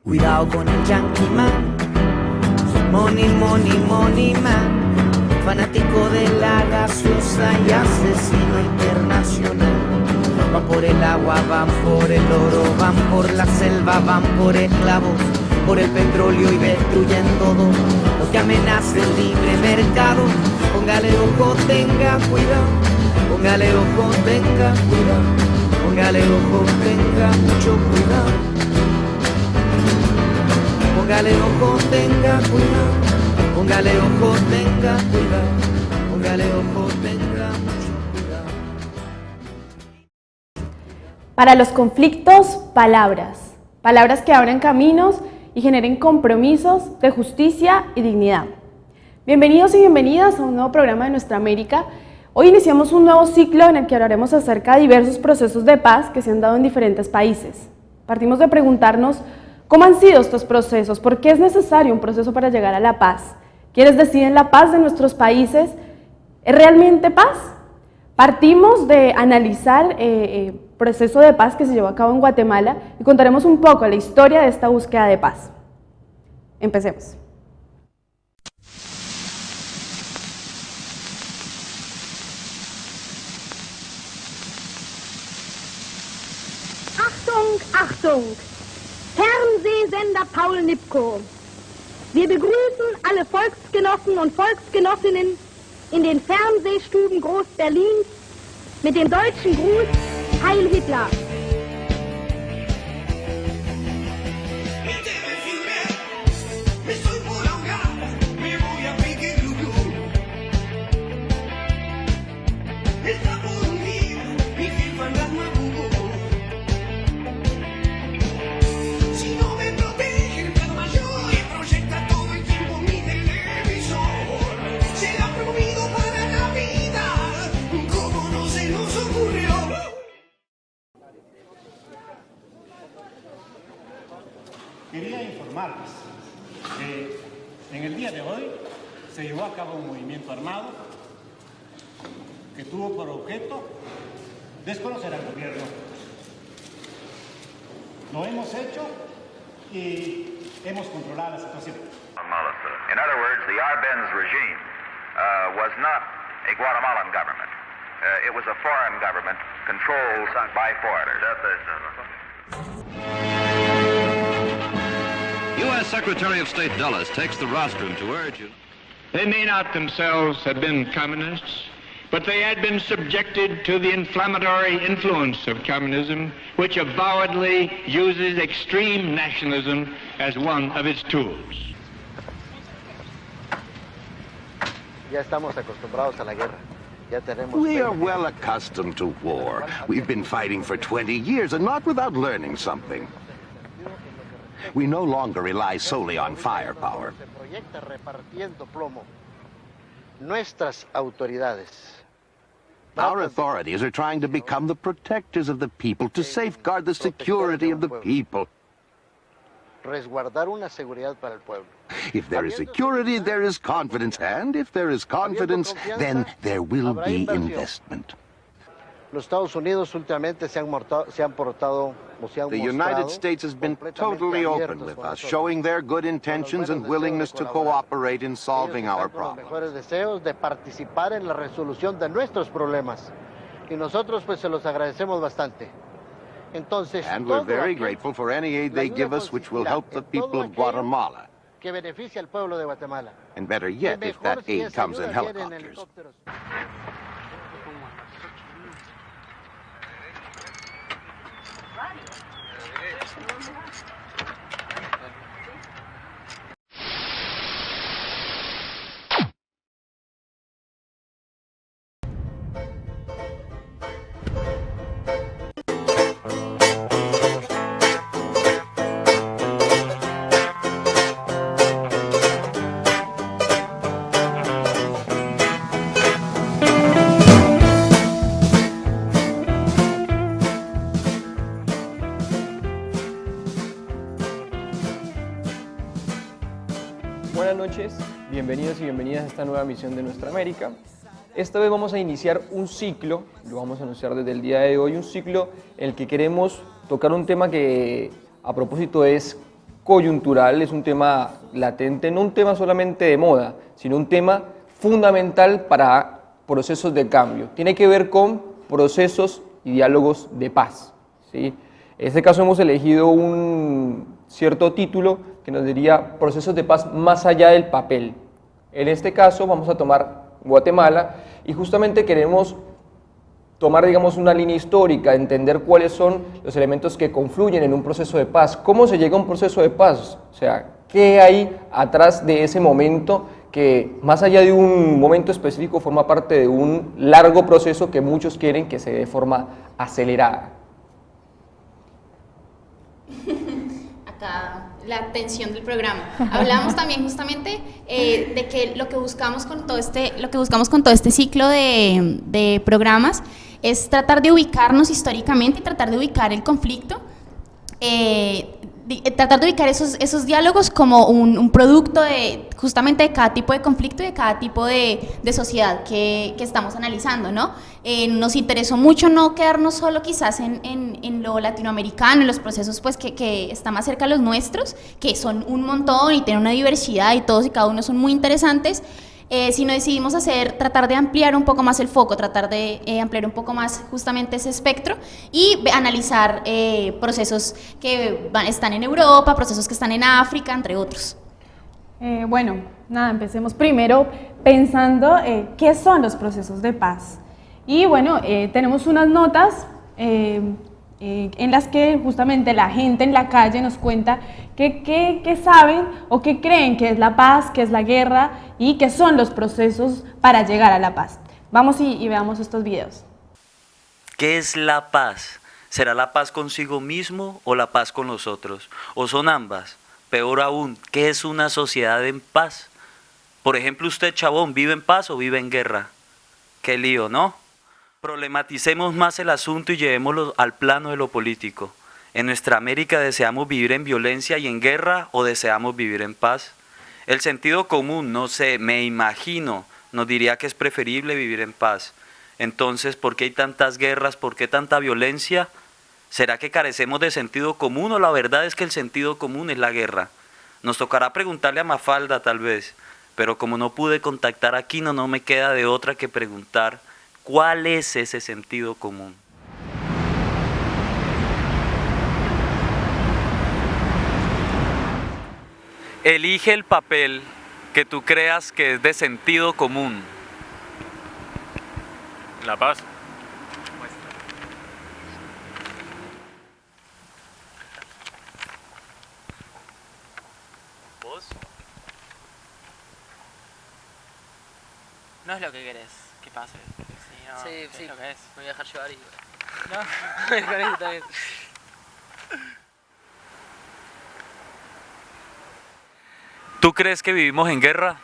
Cuidado con el Yankee Man, money, money, money man, fanático de la gaseosa y asesino internacional. Van por el agua, van por el oro, van por la selva, van por esclavos, por el petróleo y destruyen todo lo que amenaza el libre mercado. Póngale ojo, tenga cuidado, póngale ojo, tenga cuidado, póngale ojo, tenga mucho cuidado. Póngale ojo, tenga cuidado, póngale ojo, tenga cuidado, póngale ojo, tenga mucho cuidado. Para los conflictos, palabras. Palabras que abran caminos y generen compromisos de justicia y dignidad. Bienvenidos y bienvenidas a un nuevo programa de Nuestra América. Hoy iniciamos un nuevo ciclo en el que hablaremos acerca de diversos procesos de paz que se han dado en diferentes países. Partimos de preguntarnos ¿cómo han sido estos procesos? ¿Por qué es necesario un proceso para llegar a la paz? ¿Quiénes deciden la paz de nuestros países? ¿Es realmente paz? Partimos de analizar el proceso de paz que se llevó a cabo en Guatemala y contaremos un poco la historia de esta búsqueda de paz. Empecemos. Achtung, Achtung! Fernsehsender Paul Nipkow. Wir begrüßen alle Volksgenossen und Volksgenossinnen in den Fernsehstuben Groß-Berlins mit dem deutschen Gruß Heil Hitler. Quería informarles que en el día de hoy se llevó a cabo un movimiento armado que tuvo por objeto desconocer al gobierno. Lo hemos hecho y hemos controlado la situación. In other words, the Arbenz regime was not a Guatemalan government. It was a foreign government controlled by foreigners. U.S. Secretary of State Dulles takes the rostrum to urge you. They may not themselves have been communists, but they had been subjected to the inflammatory influence of communism, which avowedly uses extreme nationalism as one of its tools. Ya estamos acostumbrados a la guerra. Ya tenemos We are well accustomed to war. We've been fighting for 20 years, and not without learning something. We no longer rely solely on firepower. Se proyecta repartiendo plomo. Nuestras autoridades. Our authorities are trying to become the protectors of the people, to safeguard the security of the people. Resguardar una seguridad para el pueblo. If there is security, there is confidence, and if there is confidence, then there will be investment. Los Estados Unidos últimamente se han portado o se han The mostrado United States has been totally open with us, showing their good intentions and willingness to cooperate in solving our Los problems. mejores deseos de participar en la resolución de nuestros problemas. Y nosotros pues se los agradecemos bastante. Entonces, And we're todo very aquello- grateful for any aid they give us which will help the people of Guatemala. que beneficia al pueblo de Guatemala. And better yet, Que if mejor that si aid esa comes in ayuda viene en helicopters. helicópteros. Buenas noches, bienvenidos y bienvenidas a esta nueva misión de Nuestra América. Esta vez vamos a iniciar un ciclo, lo vamos a anunciar desde el día de hoy, un ciclo en el que queremos tocar un tema que a propósito es coyuntural, es un tema latente, no un tema solamente de moda, sino un tema fundamental para procesos de cambio. Tiene que ver con procesos y diálogos de paz, ¿sí? En este caso hemos elegido un cierto título que nos diría procesos de paz más allá del papel. En este caso vamos a tomar Guatemala y justamente queremos tomar, digamos, una línea histórica, entender cuáles son los elementos que confluyen en un proceso de paz. ¿Cómo se llega a un proceso de paz? O sea, ¿qué hay atrás de ese momento que, más allá de un momento específico, forma parte de un largo proceso que muchos quieren que se dé de forma acelerada? Acá la atención del programa. Hablamos también justamente de que lo que buscamos con todo este ciclo de programas es tratar de ubicarnos históricamente y tratar de ubicar el conflicto, tratar de ubicar esos diálogos como un producto justamente de cada tipo de conflicto y de cada tipo de sociedad que estamos analizando, ¿no? Nos interesó mucho no quedarnos solo quizás en lo latinoamericano, en los procesos pues que están más cerca de los nuestros, que son un montón y tienen una diversidad y todos y cada uno son muy interesantes, sino decidimos tratar de ampliar un poco más el foco, tratar de ampliar un poco más justamente ese espectro y analizar procesos que están en Europa, procesos que están en África, entre otros. Bueno, nada, empecemos primero pensando qué son los procesos de paz. Y bueno, tenemos unas notas en las que justamente la gente en la calle nos cuenta qué saben o qué creen que es la paz, qué es la guerra y qué son los procesos para llegar a la paz. Vamos y veamos estos videos. ¿Qué es la paz? ¿Será la paz consigo mismo o la paz con los otros? ¿O son ambas? Peor aún, ¿qué es una sociedad en paz? Por ejemplo, usted, chabón, ¿vive en paz o vive en guerra? Qué lío, ¿no? Problematicemos más el asunto y llevémoslo al plano de lo político. ¿En nuestra América deseamos vivir en violencia y en guerra o deseamos vivir en paz? El sentido común, no sé, me imagino, nos diría que es preferible vivir en paz. Entonces, ¿por qué hay tantas guerras? ¿Por qué tanta violencia? ¿Será que carecemos de sentido común o la verdad es que el sentido común es la guerra? Nos tocará preguntarle a Mafalda tal vez, pero como no pude contactar a Quino, no me queda de otra que preguntar ¿cuál es ese sentido común? Elige el papel que tú creas que es de sentido común. La paz. ¿Vos? No es lo que querés que pase. Sí, Sí, es lo que es. me voy a dejar llevar y... No, con eso está bien. ¿Tú crees que vivimos en guerra?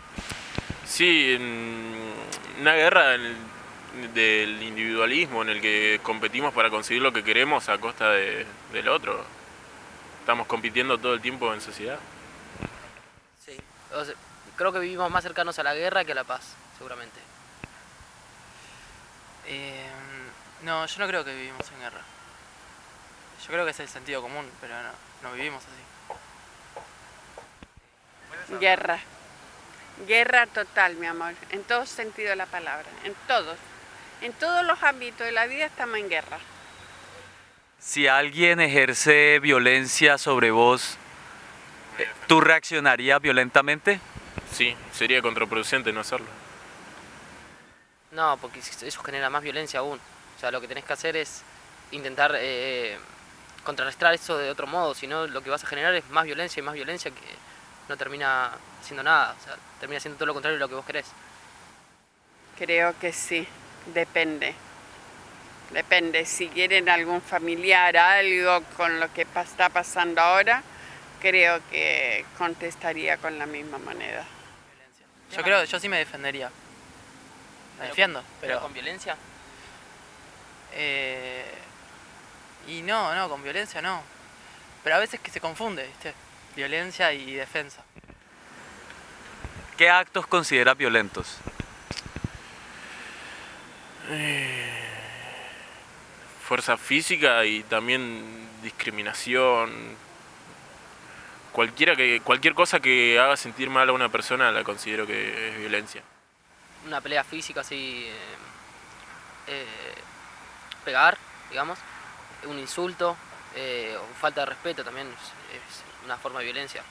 Sí, en una guerra del individualismo en el que competimos para conseguir lo que queremos a costa del otro. Estamos compitiendo todo el tiempo en sociedad. Sí, o sea, creo que vivimos más cercanos a la guerra que a la paz, seguramente. No, yo no creo que vivimos en guerra. Yo creo que es el sentido común, pero no vivimos así. Guerra. Guerra total, mi amor, en todo sentido de la palabra, en todos. En todos los ámbitos de la vida estamos en guerra. Si alguien ejerce violencia sobre vos, ¿tú reaccionarías violentamente? Sí, sería contraproducente no hacerlo. No, porque eso genera más violencia aún. O sea, lo que tenés que hacer es intentar contrarrestar eso de otro modo, si no lo que vas a generar es más violencia y más violencia que no termina haciendo nada, o sea, termina siendo todo lo contrario de lo que vos querés. Creo que sí, depende. Depende, si quieren algún familiar, algo con lo que está pasando ahora, creo que contestaría con la misma moneda. Yo sí me defendería. Me defiendo, pero con violencia. Y no, con violencia no. Pero a veces que se confunde, ¿viste? Violencia y defensa. ¿Qué actos consideras violentos? Fuerza física y también discriminación, cualquier cosa que haga sentir mal a una persona la considero que es violencia. Una pelea física así, pegar, digamos, un insulto, o falta de respeto también es una forma de violencia.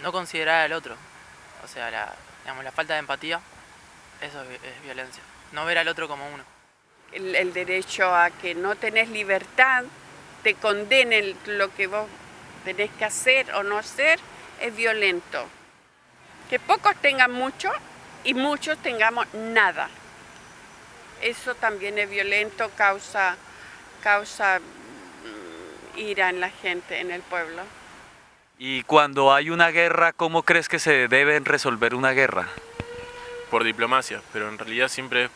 No considerar al otro, o sea, la falta de empatía, eso es violencia. No ver al otro como uno. El derecho a que no tenés libertad, te condenen lo que vos tenés que hacer o no hacer, es violento. Que pocos tengan mucho y muchos tengamos nada. Eso también es violento, causa ira en la gente, en el pueblo. Y cuando hay una guerra, ¿cómo crees que se debe resolver una guerra? Por diplomacia, pero en realidad siempre es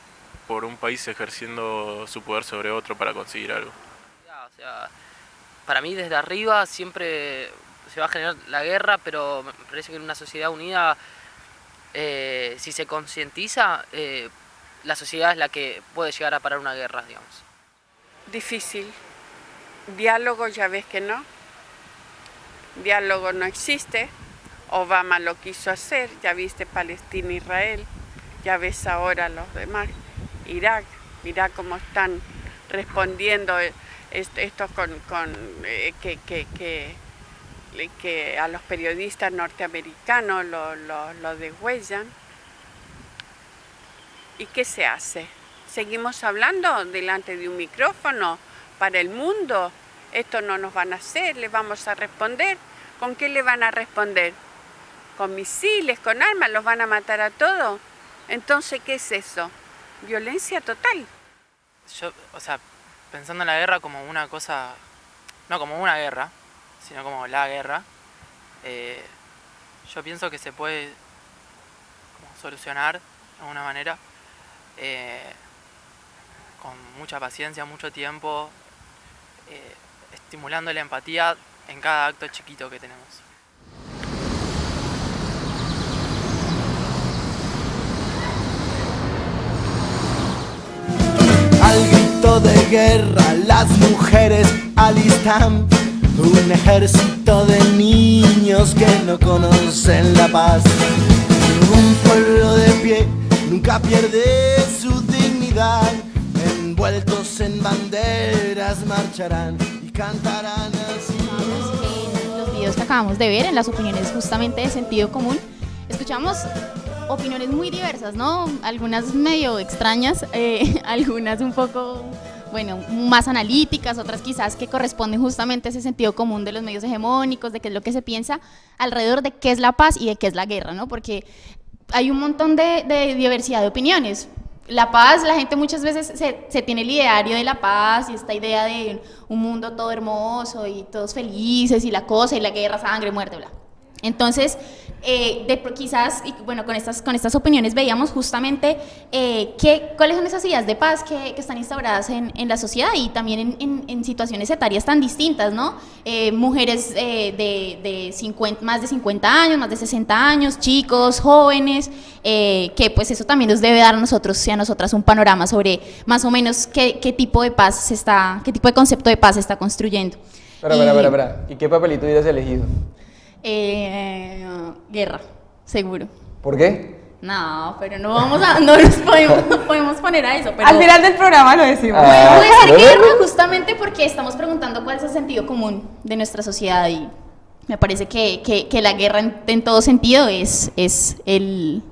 por un país ejerciendo su poder sobre otro para conseguir algo. O sea, para mí desde arriba siempre se va a generar la guerra, pero me parece que en una sociedad unida, si se concientiza, la sociedad es la que puede llegar a parar una guerra, digamos. Difícil. Diálogo ya ves que no. Diálogo no existe. Obama lo quiso hacer, ya viste Palestina, Israel, ya ves ahora los demás. Irak, mirá cómo están respondiendo estos que a los periodistas norteamericanos lo degüellan. ¿Y qué se hace? ¿Seguimos hablando delante de un micrófono para el mundo? Esto no nos van a hacer, le vamos a responder. ¿Con qué le van a responder? ¿Con misiles, con armas? ¿Los van a matar a todos? Entonces, ¿qué es eso? Violencia total. Yo, o sea, pensando en la guerra como una cosa, no como una guerra, sino como la guerra, yo pienso que se puede como solucionar de alguna manera con mucha paciencia, mucho tiempo, estimulando la empatía en cada acto chiquito que tenemos. Al grito de guerra las mujeres alistan un ejército de niños que no conocen la paz. Un pueblo de pie nunca pierde su dignidad. Envueltos en banderas marcharán y cantarán así. En los videos que acabamos de ver, en las opiniones justamente de sentido común, escuchamos opiniones muy diversas, ¿no? Algunas medio extrañas, algunas un poco, bueno, más analíticas, otras quizás que corresponden justamente a ese sentido común de los medios hegemónicos, de qué es lo que se piensa alrededor de qué es la paz y de qué es la guerra, ¿no? Porque hay un montón de diversidad de opiniones. La paz, la gente muchas veces se tiene el ideario de la paz y esta idea de un mundo todo hermoso y todos felices y la cosa y la guerra, sangre, muerte, bla. Entonces, quizás, y bueno, con estas opiniones veíamos justamente cuáles son esas ideas de paz que están instauradas en la sociedad y también en situaciones etarias tan distintas, ¿no? Mujeres más de 50 años, más de 60 años, chicos, jóvenes, que pues eso también nos debe dar a nosotros y a nosotras un panorama sobre más o menos qué tipo de paz qué tipo de concepto de paz se está construyendo. Espera. ¿Y qué papelito hubieras elegido? Guerra, seguro. ¿Por qué? No, pero no nos podemos poner a eso. Pero al final del programa lo decimos. Puede ser guerra justamente porque estamos preguntando cuál es el sentido común de nuestra sociedad y me parece que la guerra en todo sentido es el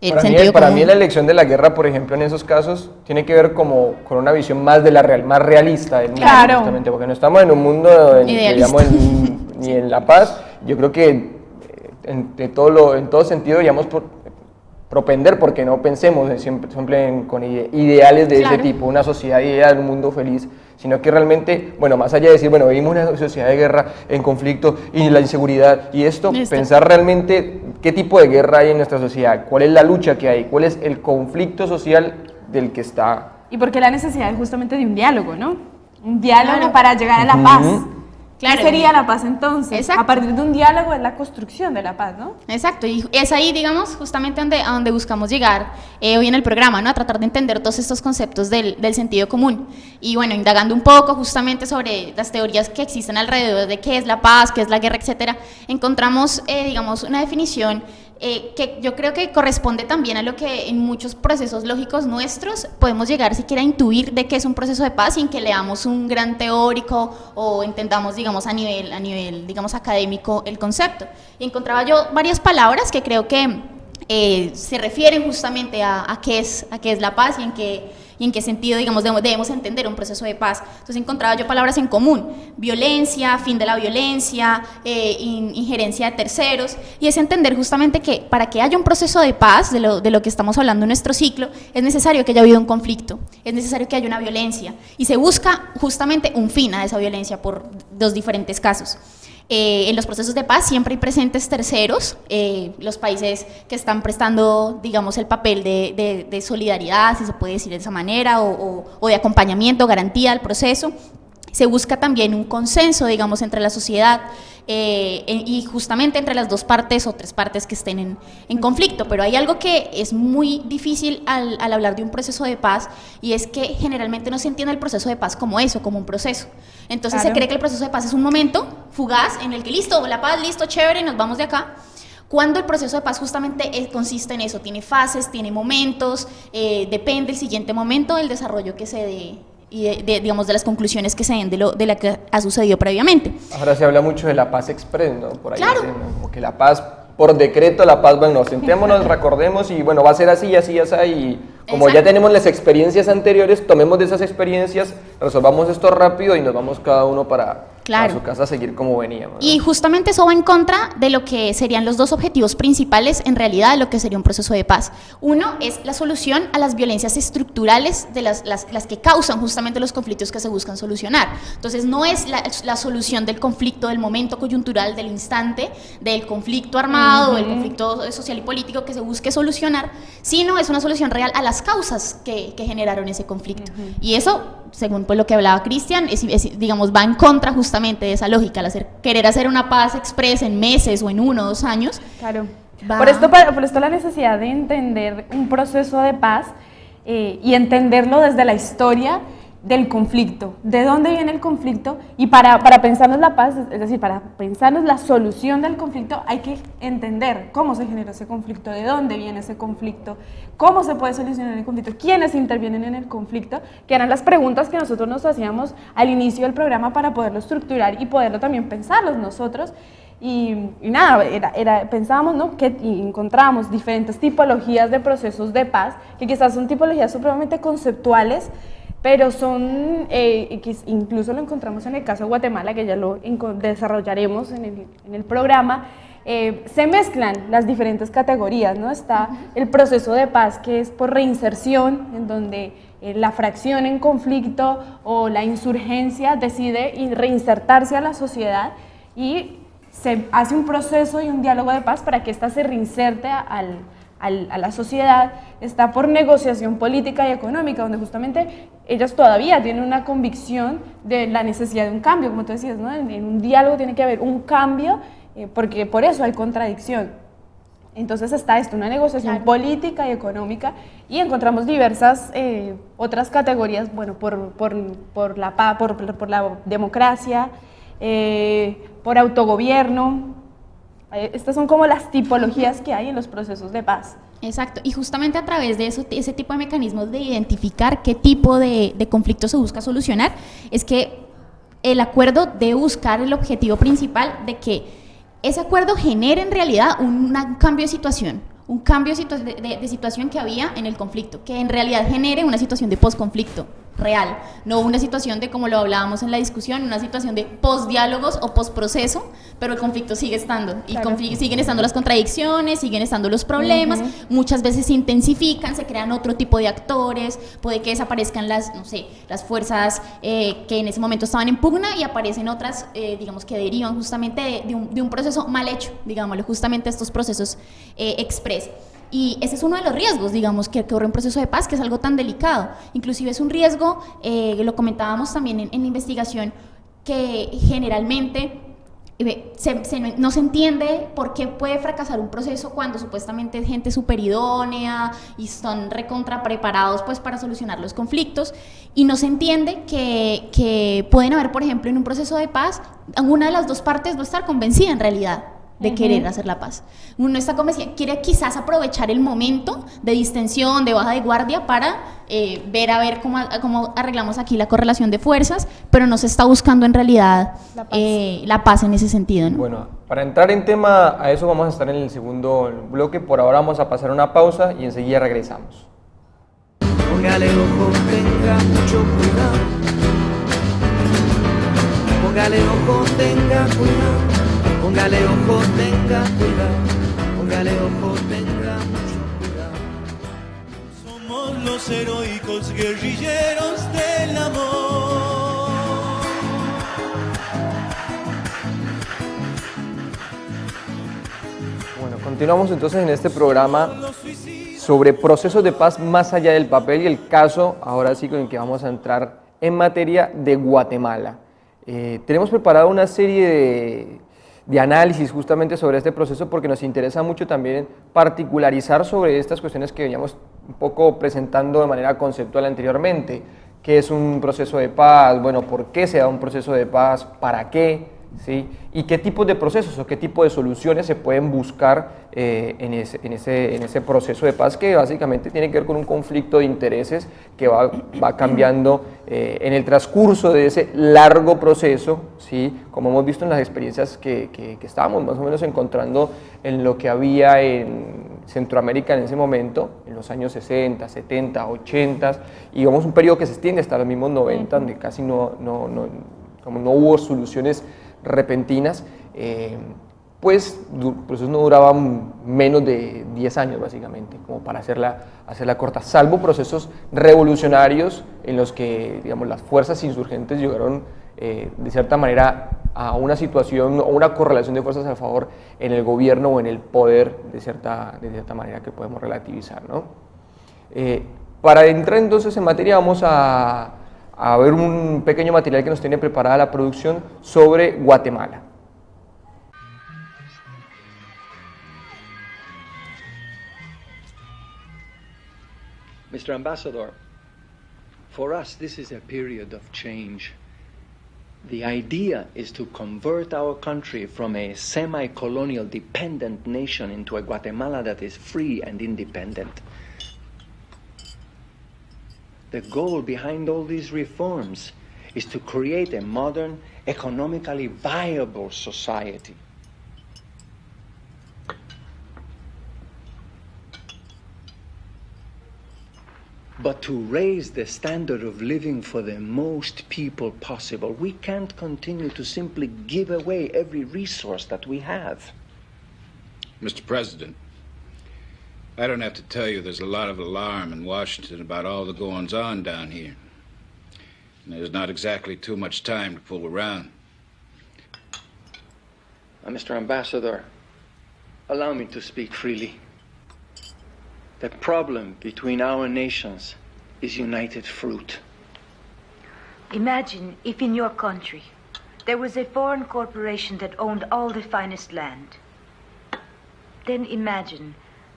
sentido común. Para mí la elección de la guerra, por ejemplo, en esos casos, tiene que ver como con una visión más más realista del mundo, claro. Justamente, porque no estamos en un mundo ni en la paz. Yo creo que en todo sentido deberíamos propender porque no pensemos siempre con ideales de ese tipo, una sociedad ideal, un mundo feliz, sino que realmente, bueno, más allá de decir, bueno, vivimos una sociedad de guerra, en conflicto y la inseguridad y esto, pensar realmente qué tipo de guerra hay en nuestra sociedad, cuál es la lucha que hay, cuál es el conflicto social del que está. Y por qué la necesidad justamente de un diálogo, ¿no? Un diálogo para llegar a la paz. Claro, ¿qué sería la paz entonces? Exacto. A partir de un diálogo es la construcción de la paz, ¿no? Exacto, y es ahí, digamos, justamente a donde buscamos llegar hoy en el programa, ¿no? A tratar de entender todos estos conceptos del sentido común. Y bueno, indagando un poco justamente sobre las teorías que existen alrededor de qué es la paz, qué es la guerra, etcétera, encontramos, digamos, una definición que yo creo que corresponde también a lo que en muchos procesos lógicos nuestros podemos llegar siquiera a intuir de qué es un proceso de paz sin que leamos un gran teórico o entendamos, digamos, a nivel digamos, académico el concepto. Y encontraba yo varias palabras que creo que se refieren justamente a qué es la paz y en qué sentido, digamos, debemos entender un proceso de paz. Entonces encontraba yo palabras en común: violencia, fin de la violencia, injerencia de terceros, y es entender justamente que para que haya un proceso de paz, de lo que estamos hablando en nuestro ciclo, es necesario que haya habido un conflicto, es necesario que haya una violencia, y se busca justamente un fin a esa violencia por dos diferentes casos. En los procesos de paz siempre hay presentes terceros, los países que están prestando, digamos, el papel de solidaridad, si se puede decir de esa manera, o de acompañamiento, garantía al proceso. Se busca también un consenso, digamos, entre la sociedad y justamente entre las dos partes o tres partes que estén en conflicto. Pero hay algo que es muy difícil al hablar de un proceso de paz, y es que generalmente no se entiende el proceso de paz como eso, como un proceso. Entonces se cree que el proceso de paz es un momento fugaz en el que listo, la paz, listo, chévere, nos vamos de acá. Cuando el proceso de paz justamente consiste en eso, tiene fases, tiene momentos, depende el siguiente momento del desarrollo que se dé y digamos, de las conclusiones que se den de lo que ha sucedido previamente. Ahora se habla mucho de la paz express, ¿no? Por ahí claro. Dicen, ¿no? Como que la paz, por decreto, la paz, bueno, sentémonos, recordemos y bueno, va a ser así, así, así, y como ya tenemos las experiencias anteriores, tomemos de esas experiencias, resolvamos esto rápido y nos vamos cada uno para su casa a seguir como veníamos, ¿no? Y justamente eso va en contra de lo que serían los dos objetivos principales en realidad de lo que sería un proceso de paz. Uno es la solución a las violencias estructurales de las que causan justamente los conflictos que se buscan solucionar. Entonces no es la solución del conflicto, del momento coyuntural, del instante, del conflicto armado, del conflicto social y político que se busque solucionar, sino es una solución real a las causas que generaron ese conflicto. Y eso, según pues lo que hablaba Cristian, digamos, va en contra justamente de esa lógica, querer hacer una paz express en meses o en 1 o 2 años. Claro. Por esto la necesidad de entender un proceso de paz y entenderlo desde la historia del conflicto, de dónde viene el conflicto, y para pensarnos la paz, es decir, para pensarnos la solución del conflicto, hay que entender cómo se generó ese conflicto, de dónde viene ese conflicto, cómo se puede solucionar el conflicto, quiénes intervienen en el conflicto, que eran las preguntas que nosotros nos hacíamos al inicio del programa para poderlo estructurar y poderlo también pensarlos nosotros. Y nada, pensábamos, ¿no?, que encontramos diferentes tipologías de procesos de paz, que quizás son tipologías supremamente conceptuales, pero son, incluso lo encontramos en el caso de Guatemala, que ya lo desarrollaremos en el programa. Se mezclan las diferentes categorías, ¿no? Está el proceso de paz, que es por reinserción, en donde la fracción en conflicto o la insurgencia decide reinsertarse a la sociedad, y se hace un proceso y un diálogo de paz para que ésta se reinserte a la sociedad. Está por negociación política y económica, donde justamente ellas todavía tienen una convicción de la necesidad de un cambio, como tú decías, ¿no? En un diálogo tiene que haber un cambio, porque por eso hay contradicción. Entonces está esto, una negociación política y económica, y encontramos diversas otras categorías, bueno, por la paz, por la democracia, por autogobierno. Estas son como las tipologías que hay en los procesos de paz. Exacto, y justamente a través de ese tipo de mecanismos de identificar qué tipo de conflicto se busca solucionar, es que el acuerdo debe buscar el objetivo principal de que ese acuerdo genere en realidad un cambio de situación, un cambio de situación que había en el conflicto, que en realidad genere una situación de posconflicto real, no una situación de, como lo hablábamos en la discusión, una situación de postdiálogos o postproceso, pero el conflicto sigue estando, y siguen estando las contradicciones, siguen estando los problemas, muchas veces se intensifican, se crean otro tipo de actores, puede que desaparezcan las fuerzas que en ese momento estaban en pugna, y aparecen otras, digamos, que derivan justamente de un proceso mal hecho, digámoslo, justamente estos procesos express. Y ese es uno de los riesgos, digamos, que ocurre en proceso de paz, que es algo tan delicado. Inclusive es un riesgo, lo comentábamos también en la investigación, que generalmente no se entiende por qué puede fracasar un proceso cuando supuestamente es gente súper idónea y son recontra preparados pues para solucionar los conflictos, y no se entiende que pueden haber, por ejemplo, en un proceso de paz, una de las dos partes no estar convencida en realidad de querer hacer la paz. Uno está convencido, quiere quizás aprovechar el momento de distensión, de baja de guardia para ver a ver cómo arreglamos aquí la correlación de fuerzas, pero no se está buscando en realidad la paz en ese sentido, ¿no? Bueno, para entrar en tema, a eso vamos a estar en el segundo bloque. Por ahora vamos a pasar una pausa y enseguida regresamos. Póngale ojo, tenga mucho cuidado. Póngale ojo, tenga cuidado. Póngale ojo, tenga cuidado. Póngale ojo, tenga mucho cuidado. Somos los heroicos guerrilleros del amor. Bueno, continuamos entonces en este programa sobre procesos de paz más allá del papel, y el caso ahora sí con el que vamos a entrar en materia de Guatemala. Tenemos preparado una serie de análisis justamente sobre este proceso porque nos interesa mucho también particularizar sobre estas cuestiones que veníamos un poco presentando de manera conceptual anteriormente. ¿Qué es un proceso de paz? Bueno, ¿por qué se da un proceso de paz? ¿Para qué? ¿Sí? ¿Y qué tipos de procesos o qué tipo de soluciones se pueden buscar en ese proceso de paz, que básicamente tiene que ver con un conflicto de intereses que va cambiando en el transcurso de ese largo proceso, ¿sí? Como hemos visto en las experiencias que estábamos más o menos encontrando en lo que había en Centroamérica en ese momento, en los años 60, 70, 80, y vemos un periodo que se extiende hasta los mismos 90, donde casi no hubo soluciones repentinas, pues procesos no duraban menos de 10 años básicamente, como para hacerla corta, salvo procesos revolucionarios en los que, digamos, las fuerzas insurgentes llegaron de cierta manera a una situación o una correlación de fuerzas a favor en el gobierno o en el poder de cierta manera que podemos relativizar, ¿no? Para entrar entonces en materia vamos a ver un pequeño material que nos tiene preparada la producción sobre Guatemala. Mr. Ambassador, for us this is a period of change. The idea is to convert our country from a semi-colonial dependent nation into a Guatemala that is free and independent. The goal behind all these reforms is to create a modern, economically viable society. But to raise the standard of living for the most people possible, we can't continue to simply give away every resource that we have. Mr. President, I don't have to tell you there's a lot of alarm in Washington about all the goings-on down here. And there's not exactly too much time to fool around. Mr. Ambassador, allow me to speak freely. The problem between our nations is united fruit. Imagine if in your country there was a foreign corporation that owned all the finest land. Then imagine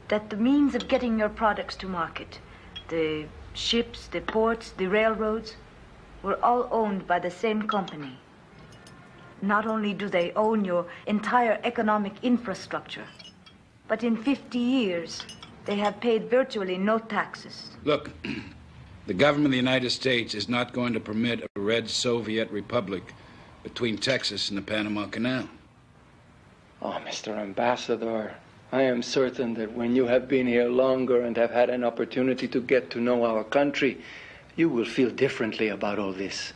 that the means of getting your products to market, the ships, the ports, the railroads, were all owned by the same company. Not only do they own your entire economic infrastructure, but in 50 years, they have paid virtually no taxes. Look, the government of the United States is not going to permit a red Soviet republic between Texas and the Panama Canal. Oh, Mr. Ambassador, I am certain that when you have been here longer and have had an opportunity to get to know our country, you will feel differently about all this.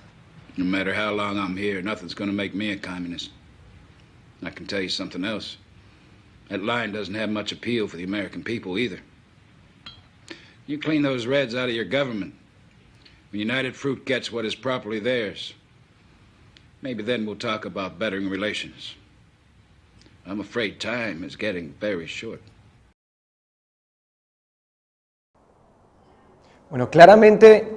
No matter how long I'm here, nothing's going to make me a communist. I can tell you something else. That line doesn't have much appeal for the American people either. You clean those Reds out of your government, when United Fruit gets what is properly theirs, maybe then we'll talk about bettering relations. I'm afraid time is getting very short. Bueno, claramente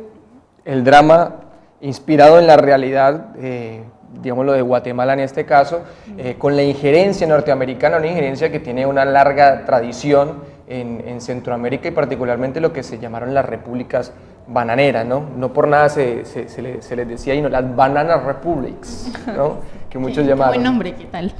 el drama inspirado en la realidad digamos lo de Guatemala en este caso, con la injerencia norteamericana, una injerencia que tiene una larga tradición en Centroamérica y particularmente lo que se llamaron las repúblicas bananeras, ¿no? No por nada se les decía, y no, las Banana Republics, ¿no? Que muchos llamaron. Buen nombre, ¿qué tal?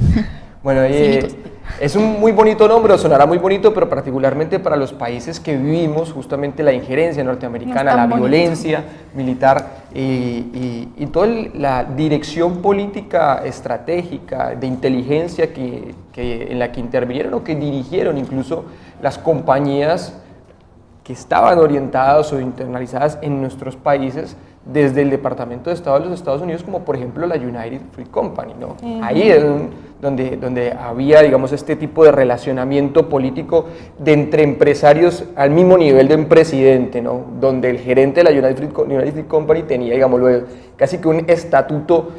Bueno, es un muy bonito nombre, sonará muy bonito, pero particularmente para los países que vivimos justamente la injerencia norteamericana, la violencia militar y toda la dirección política estratégica de inteligencia en la que intervinieron o que dirigieron incluso las compañías que estaban orientadas o internalizadas en nuestros países desde el Departamento de Estado de los Estados Unidos, como por ejemplo la United Fruit Company, ¿no? Ahí es donde había, digamos, este tipo de relacionamiento político de entre empresarios al mismo nivel de un presidente, ¿no? Donde el gerente de la United Fruit Company tenía, digamos, casi que un estatuto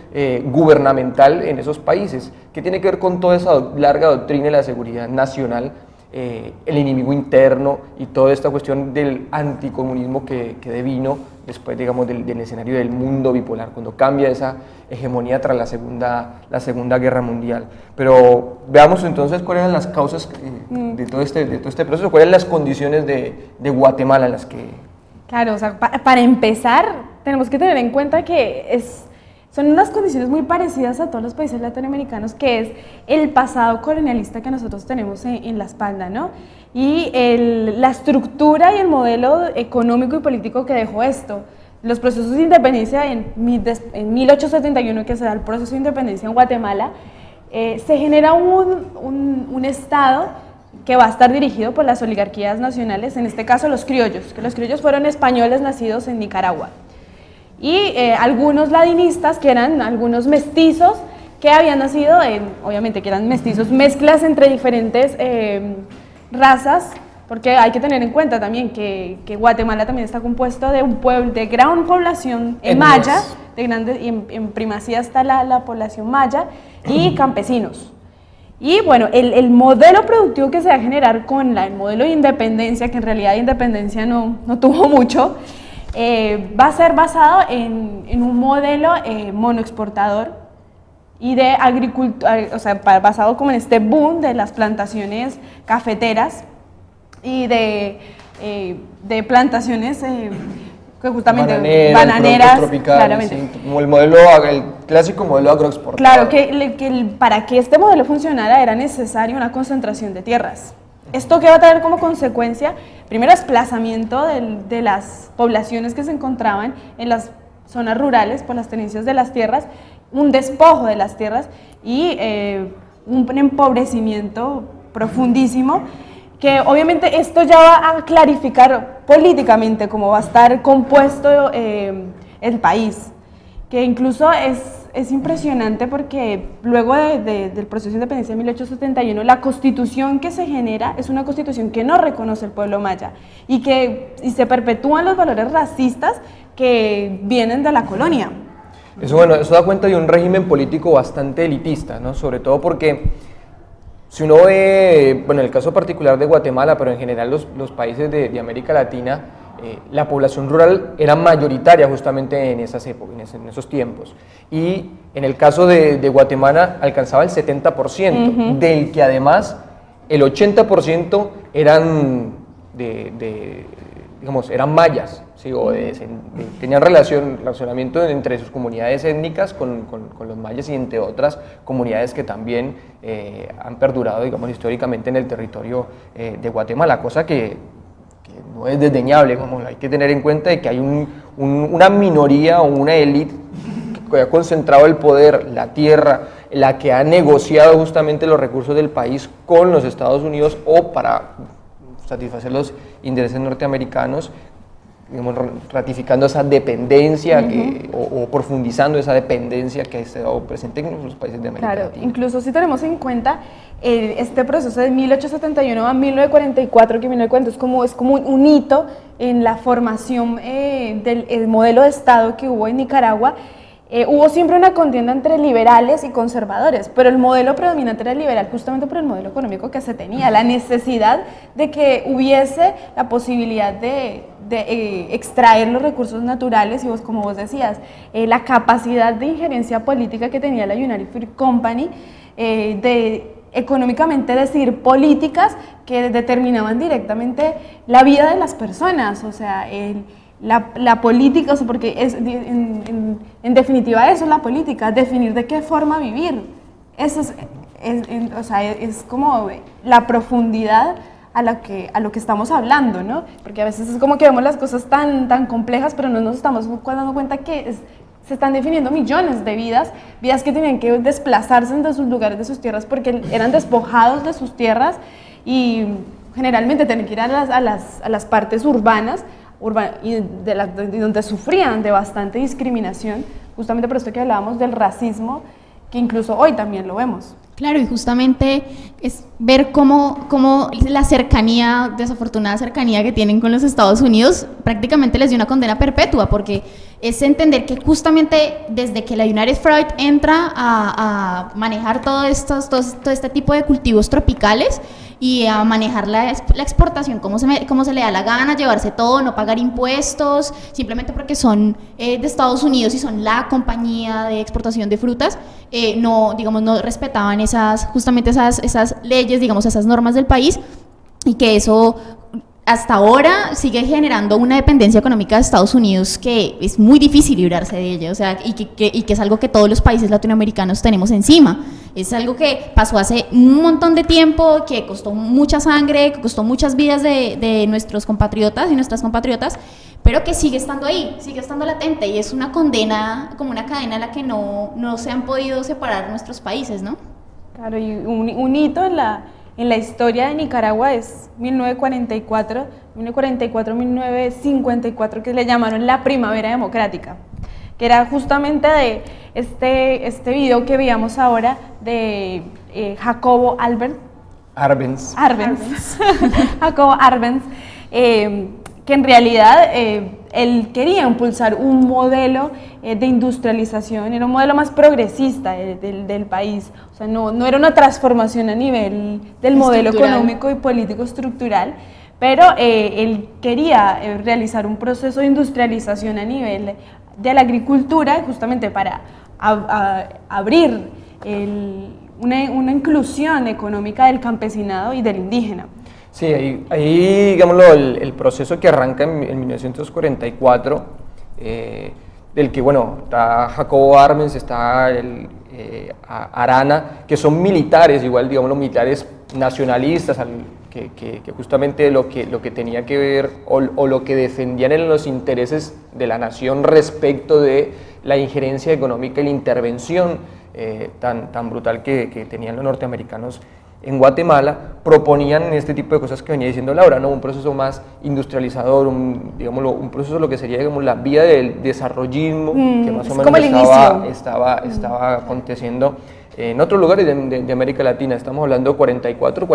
gubernamental en esos países, que tiene que ver con toda esa larga doctrina de la seguridad nacional, el enemigo interno y toda esta cuestión del anticomunismo que devino después, digamos, del escenario del mundo bipolar, cuando cambia esa hegemonía tras la Segunda Guerra Mundial. Pero veamos entonces cuáles eran las causas de todo este proceso, cuáles eran las condiciones de Guatemala en las que... Claro, o sea, para empezar, tenemos que tener en cuenta que son unas condiciones muy parecidas a todos los países latinoamericanos, que es el pasado colonialista que nosotros tenemos en la espalda, ¿no? Y la estructura y el modelo económico y político que dejó esto. Los procesos de independencia en 1871, que se da el proceso de independencia en Guatemala, se genera un Estado que va a estar dirigido por las oligarquías nacionales, en este caso los criollos, que los criollos fueron españoles nacidos en Nicaragua. Y algunos ladinistas, que eran algunos mestizos que habían nacido, obviamente que eran mestizos, mezclas entre diferentes razas, porque hay que tener en cuenta también que Guatemala también está compuesto de un pueblo, de gran población maya, y en primacía está la población maya, y campesinos. Y bueno, el modelo productivo que se va a generar con el modelo de independencia, que en realidad de independencia no tuvo mucho, va a ser basado en un modelo monoexportador y de agricultura, o sea, basado como en este boom de las plantaciones cafeteras y de plantaciones que justamente bananeras, claramente. Sí, como el clásico modelo agroexportador. Claro, que para que este modelo funcionara era necesaria una concentración de tierras. ¿Esto qué va a traer como consecuencia? Primero, desplazamiento de las poblaciones que se encontraban en las zonas rurales por las tenencias de las tierras, un despojo de las tierras y un empobrecimiento profundísimo, que obviamente esto ya va a clarificar políticamente cómo va a estar compuesto el país, que incluso es impresionante porque luego del proceso de independencia de 1871, la constitución que se genera es una constitución que no reconoce el pueblo maya y se perpetúan los valores racistas que vienen de la colonia. Eso da cuenta de un régimen político bastante elitista, ¿no? Sobre todo porque si uno ve, bueno, el caso particular de Guatemala, pero en general los países de América Latina, la población rural era mayoritaria justamente en esas épocas, en esos tiempos. Y en el caso de Guatemala alcanzaba el 70%, del que además el 80% eran eran mayas, ¿sí? Tenían relacionamiento entre sus comunidades étnicas con los mayas y entre otras comunidades que también han perdurado, digamos, históricamente en el territorio de Guatemala, cosa que no es desdeñable, hay que tener en cuenta de que hay una minoría o una élite que ha concentrado el poder, la tierra, la que ha negociado justamente los recursos del país con los Estados Unidos o para satisfacer los intereses norteamericanos, digamos, ratificando esa dependencia o profundizando esa dependencia que ha estado presente en los países de América Latina. Incluso si tenemos en cuenta este proceso de 1871 a 1944, que 1940 es como un hito en la formación del modelo de Estado que hubo en Nicaragua, hubo siempre una contienda entre liberales y conservadores, pero el modelo predominante era liberal justamente por el modelo económico que se tenía, la necesidad de que hubiese la posibilidad de extraer los recursos naturales y vos, como vos decías, la capacidad de injerencia política que tenía la United Fruit Company de económicamente decidir políticas que determinaban directamente la vida de las personas, o sea, la política, o sea, porque en definitiva eso es la política, definir de qué forma vivir, eso es como la profundidad a lo que estamos hablando, ¿no? Porque a veces es como que vemos las cosas tan complejas, pero no nos estamos dando cuenta que se están definiendo millones de vidas que tenían que desplazarse de sus lugares, de sus tierras, porque eran despojados de sus tierras y generalmente tenían que ir a las partes urbanas y donde sufrían de bastante discriminación, justamente por esto que hablábamos del racismo, que incluso hoy también lo vemos. Claro, y justamente es ver cómo la cercanía, desafortunada cercanía que tienen con los Estados Unidos, prácticamente les dio una condena perpetua, porque es entender que justamente desde que la United Fruit entra a manejar todo este tipo de cultivos tropicales y a manejar la exportación, cómo se le da la gana, llevarse todo, no pagar impuestos, simplemente porque son de Estados Unidos y son la compañía de exportación de frutas, no respetaban justamente esas leyes, digamos, esas normas del país, y que eso hasta ahora sigue generando una dependencia económica de Estados Unidos que es muy difícil librarse de ella, o sea, y que es algo que todos los países latinoamericanos tenemos encima. Es algo que pasó hace un montón de tiempo, que costó mucha sangre, que costó muchas vidas de nuestros compatriotas y nuestras compatriotas, pero que sigue estando ahí, sigue estando latente, y es una condena, como una cadena en la que no se han podido separar nuestros países, ¿no? Claro, y un hito en la historia de Nicaragua es 1944-1954, que le llamaron la Primavera Democrática, que era justamente de este video que veíamos ahora de Jacobo Arbenz. Jacobo Arbenz, que en realidad él quería impulsar un modelo de industrialización, era un modelo más progresista del país, o sea, no era una transformación a nivel del modelo económico y político estructural, pero él quería realizar un proceso de industrialización a nivel de la agricultura, justamente para abrir una inclusión económica del campesinado y del indígena. Sí, ahí digámoslo, el proceso que arranca en 1944, del que, bueno, está Jacobo Arbenz, está Arana, que son militares, igual, digámoslo, militares nacionalistas, que justamente lo que tenía que ver o lo que defendían eran los intereses de la nación respecto de la injerencia económica y la intervención tan brutal que tenían los norteamericanos en Guatemala. Proponían este tipo de cosas que venía diciendo Laura, ¿no? Un proceso más industrializador, un proceso lo que sería, digamos, la vía del desarrollismo, que más o menos estaba aconteciendo en otros lugares de América Latina. Estamos hablando 44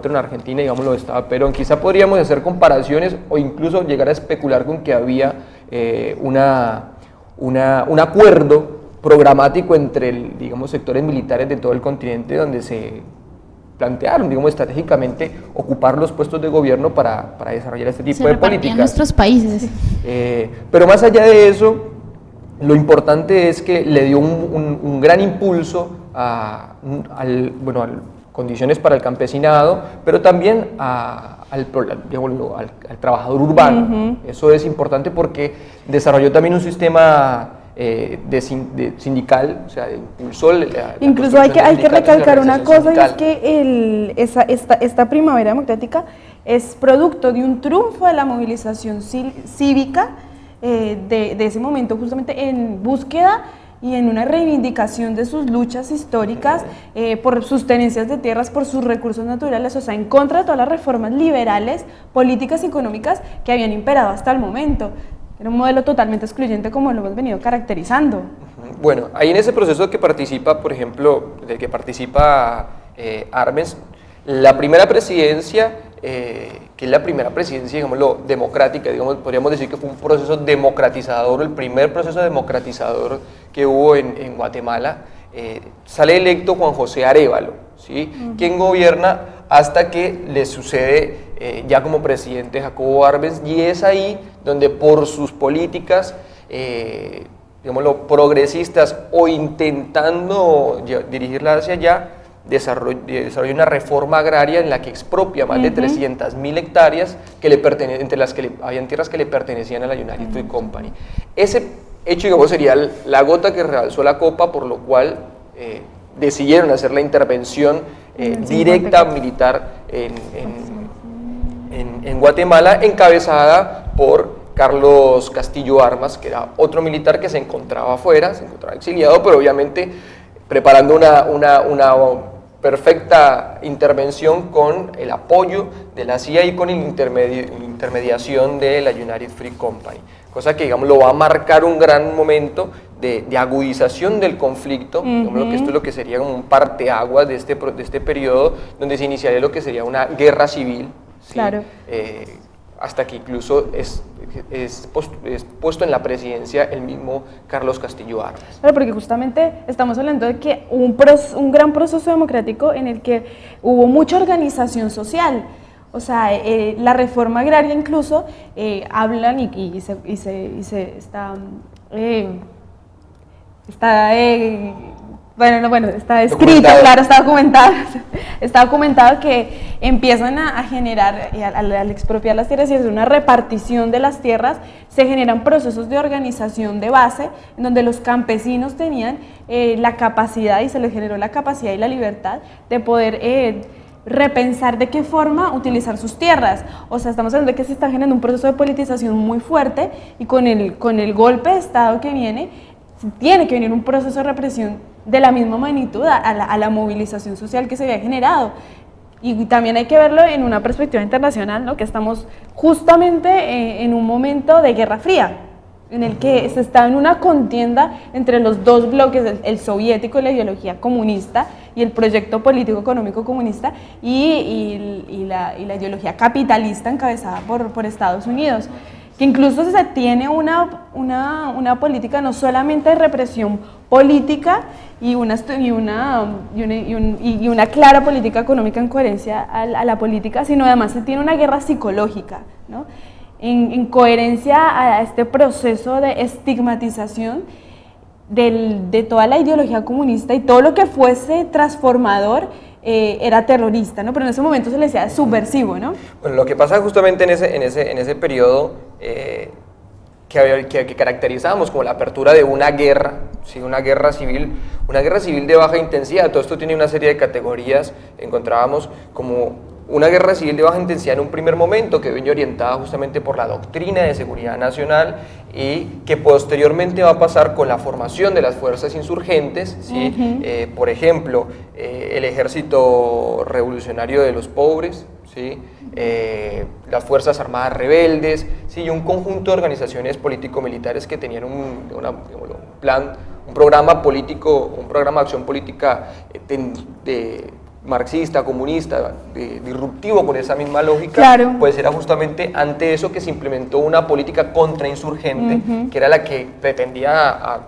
en Argentina, digámoslo, estaba Perón. Quizá podríamos hacer comparaciones o incluso llegar a especular con que había un acuerdo programático entre, digamos, sectores militares de todo el continente, donde se plantearon, digamos, estratégicamente ocupar los puestos de gobierno para desarrollar este tipo de políticas. Nuestros países. Pero más allá de eso, lo importante es que le dio un gran impulso a condiciones para el campesinado, pero también al trabajador urbano. Eso es importante porque desarrolló también un sistema de sindical, o sea, impulsó incluso hay que recalcar una cosa, y es que esta primavera democrática es producto de un triunfo de la movilización cívica de ese momento, justamente en búsqueda y en una reivindicación de sus luchas históricas por sus tenencias de tierras, por sus recursos naturales, o sea, en contra de todas las reformas liberales, políticas y económicas que habían imperado hasta el momento. Era un modelo totalmente excluyente, como lo hemos venido caracterizando. Bueno, ahí en ese proceso que participa, por ejemplo, del que participa Arbenz, la primera presidencia que es la primera presidencia, digámoslo, democrática, podríamos decir que fue un proceso democratizador, el primer proceso democratizador que hubo en Guatemala. Sale electo Juan José Arévalo, ¿sí? Quien gobierna hasta que le sucede ya como presidente Jacobo Arbenz, y es ahí donde por sus políticas, digámoslo, progresistas o intentando dirigirla hacia allá, desarrolla una reforma agraria en la que expropia más de 300.000 hectáreas entre las que habían tierras que le pertenecían a la United Fruit Company. Ese hecho, digamos, sería la gota que rebalsó la copa, por lo cual decidieron hacer la intervención directa militar en Guatemala, encabezada por Carlos Castillo Armas, que era otro militar que se encontraba afuera, se encontraba exiliado, pero obviamente preparando una perfecta intervención con el apoyo de la CIA y con la intermediación de la United Fruit Company, cosa que, digamos, lo va a marcar un gran momento de agudización del conflicto. Digamos, que esto es lo que sería como un parteaguas de este periodo, donde se iniciaría lo que sería una guerra civil, ¿sí? Claro. Hasta que incluso es puesto en la presidencia el mismo Carlos Castillo Armas. Claro, porque justamente estamos hablando de que hubo un gran proceso democrático en el que hubo mucha organización social. O sea, la reforma agraria incluso hablan y se está escrito, claro, está documentado que empiezan a generar, al expropiar las tierras y hacer una repartición de las tierras, se generan procesos de organización de base, en donde los campesinos tenían la capacidad, y se les generó la capacidad y la libertad de poder repensar de qué forma utilizar sus tierras. O sea, estamos hablando de que se está generando un proceso de politización muy fuerte, y con el golpe de Estado que viene, tiene que venir un proceso de represión de la misma magnitud a la movilización social que se había generado. Y también hay que verlo en una perspectiva internacional, ¿no? Que estamos justamente en un momento de Guerra Fría, en el que se está en una contienda entre los dos bloques, el soviético y la ideología comunista, y el proyecto político económico comunista, y la ideología capitalista encabezada por Estados Unidos, que incluso se tiene una política no solamente de represión política y una clara política económica en coherencia a la política, sino además se tiene una guerra psicológica, ¿no? En coherencia a este proceso de estigmatización de toda la ideología comunista, y todo lo que fuese transformador era terrorista, ¿no? Pero en ese momento se le decía subversivo, ¿no? Bueno, lo que pasa justamente en ese periodo que caracterizábamos como la apertura de una guerra, ¿sí? Una guerra civil de baja intensidad. Todo esto tiene una serie de categorías. Encontrábamos como una guerra civil de baja intensidad en un primer momento, que viene orientada justamente por la doctrina de seguridad nacional, y que posteriormente va a pasar con la formación de las fuerzas insurgentes, ¿sí? Por ejemplo, el Ejército Revolucionario de los Pobres, ¿sí? Las Fuerzas Armadas Rebeldes, ¿sí? Y un conjunto de organizaciones político-militares que tenían un programa político, un programa de acción política marxista, comunista, disruptivo con esa misma lógica. Claro. Pues era justamente ante eso que se implementó una política contrainsurgente, que era la que pretendía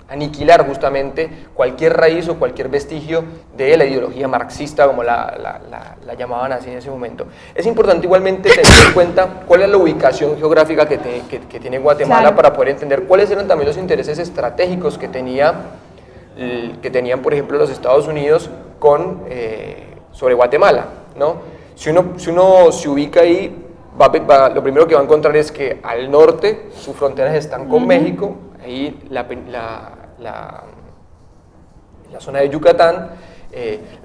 aniquilar justamente cualquier raíz o cualquier vestigio de la ideología marxista, como la llamaban así en ese momento. Es importante igualmente tener en cuenta cuál es la ubicación geográfica que tiene Guatemala, claro, para poder entender cuáles eran también los intereses estratégicos que tenían, por ejemplo, los Estados Unidos sobre Guatemala, ¿no? Si uno se ubica ahí, lo primero que va a encontrar es que al norte sus fronteras están con México, ahí la zona de Yucatán,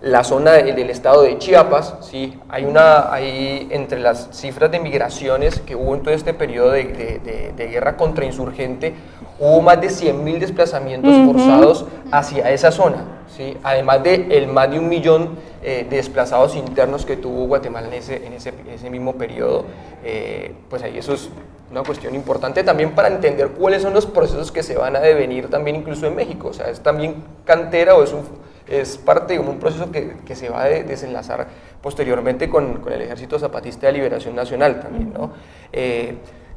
la zona del estado de Chiapas, ¿sí? Hay entre las cifras de migraciones que hubo en todo este periodo de guerra contrainsurgente, hubo más de 100.000 desplazamientos forzados hacia esa zona, ¿sí? Además de más de 1 millón de desplazados internos que tuvo Guatemala en ese mismo periodo. Pues ahí eso es una cuestión importante también para entender cuáles son los procesos que se van a devenir también incluso en México. O sea, es también cantera, o es es parte de un proceso que se va a desenlazar posteriormente con el Ejército Zapatista de Liberación Nacional también, ¿no?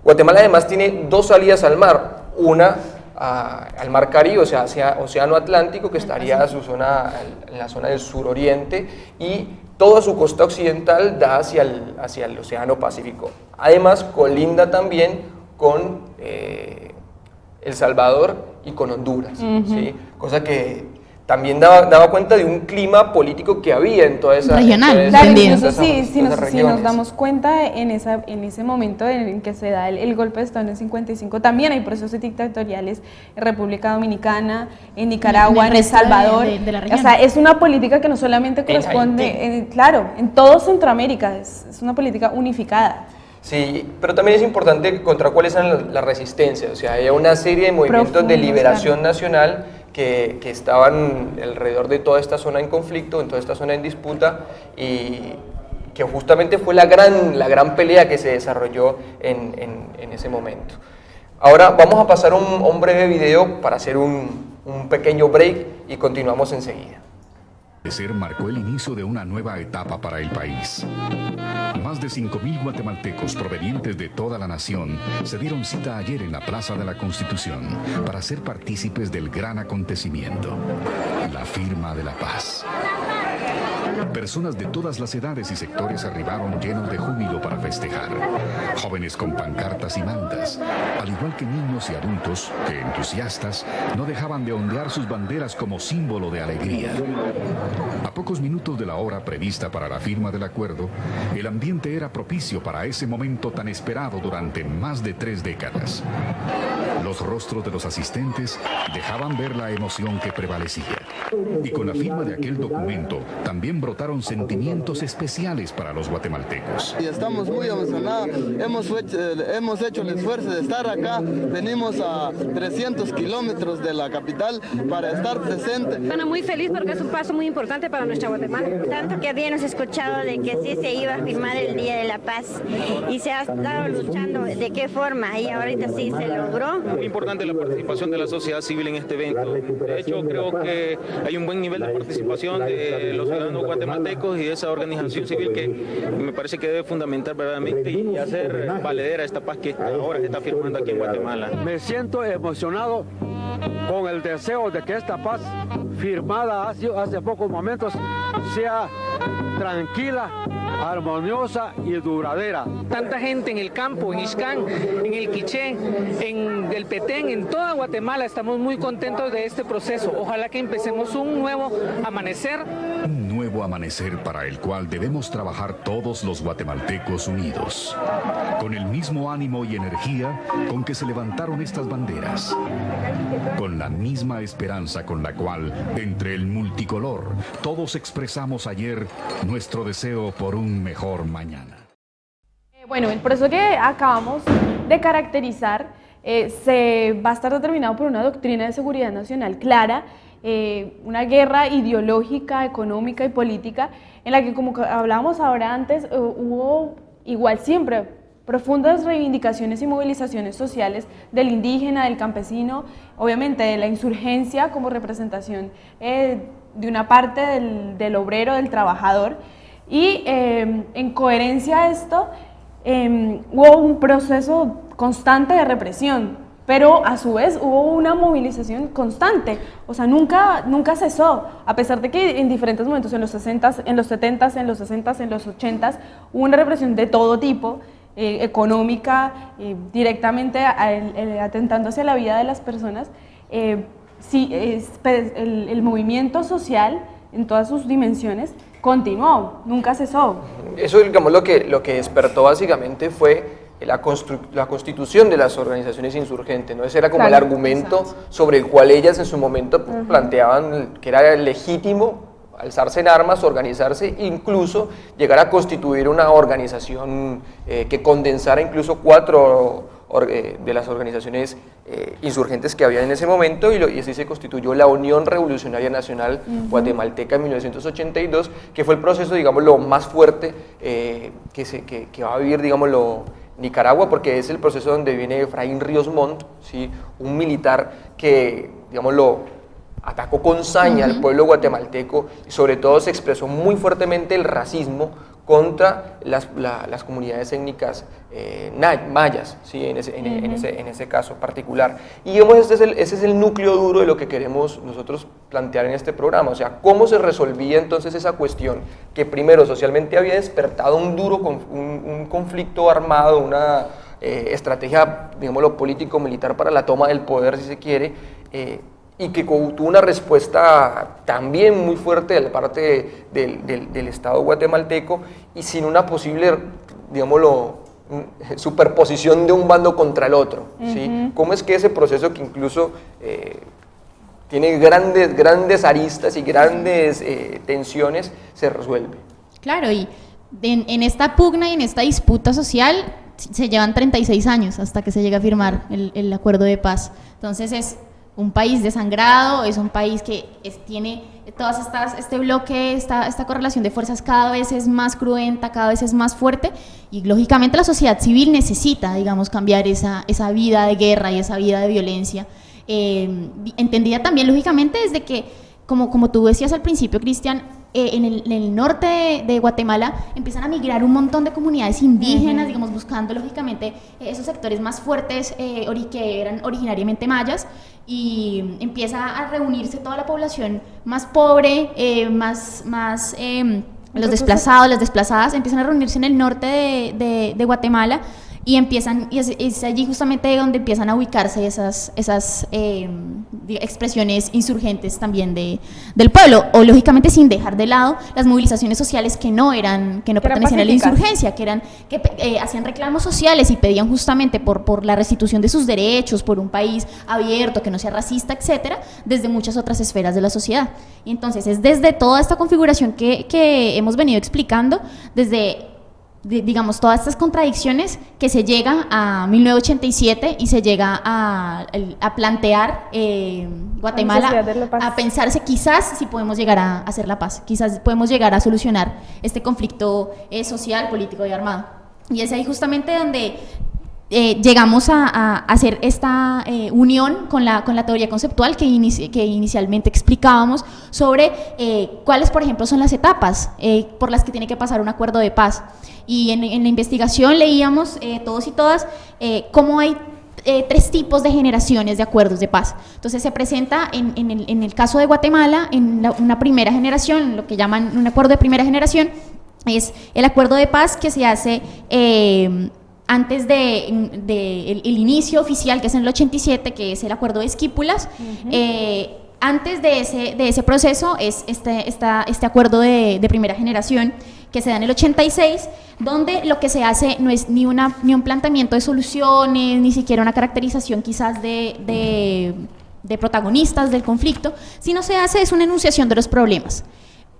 Guatemala además tiene dos salidas al mar, una al mar Caribe, o sea, hacia Océano Atlántico, que estaría en la zona del suroriente, y toda su costa occidental da hacia el Océano Pacífico. Además, colinda también con El Salvador y con Honduras, ¿sí? Cosa que también daba cuenta de un clima político que había en toda esa regional. Claro, incluso si nos damos cuenta en ese momento en que se da el golpe de Estado en el 55, también hay procesos dictatoriales en República Dominicana, en Nicaragua, en El Salvador. De la región. O sea, es una política que no solamente corresponde, claro, en todo Centroamérica, es una política unificada. Sí, pero también es importante contra cuáles eran las resistencias, o sea, había una serie de movimientos de liberación nacional que estaban alrededor de toda esta zona en conflicto, en toda esta zona en disputa, y que justamente fue la gran pelea que se desarrolló en ese momento. Ahora vamos a pasar un breve video para hacer un pequeño break y continuamos enseguida. Marcó el inicio de una nueva etapa para el país. Más de 5.000 guatemaltecos provenientes de toda la nación se dieron cita ayer en la Plaza de la Constitución para ser partícipes del gran acontecimiento, la firma de la paz. Personas de todas las edades y sectores arribaron llenos de júbilo para festejar. Jóvenes con pancartas y mantas, al igual que niños y adultos que, entusiastas, no dejaban de ondear sus banderas como símbolo de alegría. A pocos minutos de la hora prevista para la firma del acuerdo, el ambiente era propicio para ese momento tan esperado durante más de 3 décadas. Los rostros de los asistentes dejaban ver la emoción que prevalecía. Y con la firma de aquel documento también brotaron sentimientos especiales para los guatemaltecos. Y estamos muy emocionados, hemos hecho el esfuerzo de estar acá, venimos a 300 kilómetros de la capital para estar presentes. Bueno, muy feliz porque es un paso muy importante para nuestra Guatemala. Tanto que habíamos escuchado de que sí se iba a firmar el Día de la Paz y se ha estado luchando de qué forma y ahorita sí se logró. Muy importante la participación de la sociedad civil en este evento. De hecho, creo que hay un buen nivel de participación de los ciudadanos guatemaltecos y de esa organización civil que me parece que debe fundamentar verdaderamente y hacer valedera esta paz que ahora se está firmando aquí en Guatemala. Me siento emocionado con el deseo de que esta paz firmada hace pocos momentos sea tranquila, armoniosa y duradera. Tanta gente en el campo, en Ixcán, en el Quiché, en el Petén, en toda Guatemala, estamos muy contentos de este proceso. Ojalá que empecemos un nuevo amanecer. Un nuevo amanecer para el cual debemos trabajar todos los guatemaltecos unidos, con el mismo ánimo y energía con que se levantaron estas banderas, con la misma esperanza con la cual, entre el multicolor, todos expresamos ayer nuestro deseo por un mejor mañana. Bueno, el proceso que acabamos de caracterizar se va a estar determinado por una doctrina de seguridad nacional clara, una guerra ideológica, económica y política, en la que, como hablábamos ahora antes, hubo igual siempre profundas reivindicaciones y movilizaciones sociales del indígena, del campesino, obviamente de la insurgencia como representación de una parte del obrero, del trabajador, y en coherencia a esto hubo un proceso constante de represión, pero a su vez hubo una movilización constante, o sea, nunca cesó, a pesar de que en diferentes momentos, en los 60s, en los 70s, en los 60s, en los 80s, hubo una represión de todo tipo, económica, directamente atentando hacia la vida de las personas. Sí, el movimiento social en todas sus dimensiones continuó, nunca cesó. Eso, digamos, lo que despertó básicamente fue la constitución de las organizaciones insurgentes, ¿no? Ese era como el argumento sobre el cual ellas en su momento planteaban que era legítimo alzarse en armas, organizarse, incluso llegar a constituir una organización que condensara incluso 4 de las organizaciones insurgentes que había en ese momento, y así se constituyó la Unión Revolucionaria Nacional Guatemalteca en 1982, que fue el proceso, digamos, lo más fuerte que va a vivir, digamos, Nicaragua, porque es el proceso donde viene Efraín Ríos Montt, ¿sí? Un militar que, digamos, atacó con saña al pueblo guatemalteco y sobre todo se expresó muy fuertemente el racismo contra las comunidades étnicas mayas, ¿sí? en ese caso particular. Y digamos, ese es el núcleo duro de lo que queremos nosotros plantear en este programa, o sea, cómo se resolvía entonces esa cuestión que primero socialmente había despertado un conflicto armado, una estrategia, digámoslo, político-militar para la toma del poder, si se quiere, y que tuvo una respuesta también muy fuerte de parte del Estado guatemalteco y sin una posible, digámoslo, superposición de un bando contra el otro, ¿sí? ¿Cómo es que ese proceso que incluso tiene grandes aristas y grandes tensiones se resuelve? Claro, y en esta pugna y en esta disputa social se llevan 36 años hasta que se llega a firmar el acuerdo de paz. Entonces es un país desangrado, es un país que tiene todas este bloque, esta correlación de fuerzas cada vez es más cruenta, cada vez es más fuerte, y lógicamente la sociedad civil necesita, digamos, cambiar esa vida de guerra y esa vida de violencia, entendida también lógicamente desde que, como tú decías al principio, Cristian, en el norte de Guatemala empiezan a migrar un montón de comunidades indígenas, digamos, buscando lógicamente esos sectores más fuertes que eran originariamente mayas, y empieza a reunirse toda la población más pobre, los desplazados, las desplazadas, empiezan a reunirse en el norte de Guatemala, y es allí justamente donde empiezan a ubicarse esas expresiones insurgentes también del pueblo, o lógicamente sin dejar de lado las movilizaciones sociales que no pertenecían a la insurgencia, que hacían reclamos sociales y pedían justamente por la restitución de sus derechos, por un país abierto, que no sea racista, etcétera, desde muchas otras esferas de la sociedad. Y entonces es desde toda esta configuración que hemos venido explicando, digamos, todas estas contradicciones, que se llega a 1987 y se llega a plantear Guatemala, a pensarse quizás si podemos llegar a hacer la paz, quizás podemos llegar a solucionar este conflicto social, político y armado. Y es ahí justamente donde llegamos a hacer esta unión con la teoría conceptual que inicialmente explicábamos sobre cuáles, por ejemplo, son las etapas por las que tiene que pasar un acuerdo de paz. Y en la investigación leíamos todos y todas cómo hay 3 tipos de generaciones de acuerdos de paz. Entonces se presenta en el caso de Guatemala, una primera generación, lo que llaman un acuerdo de primera generación, es el acuerdo de paz que se hace antes el inicio oficial, que es en el 87, que es el acuerdo de Esquipulas. Antes de ese proceso es este acuerdo de primera generación, que se da en el 86, donde lo que se hace no es ni un planteamiento de soluciones, ni siquiera una caracterización quizás de protagonistas del conflicto, sino se hace es una enunciación de los problemas.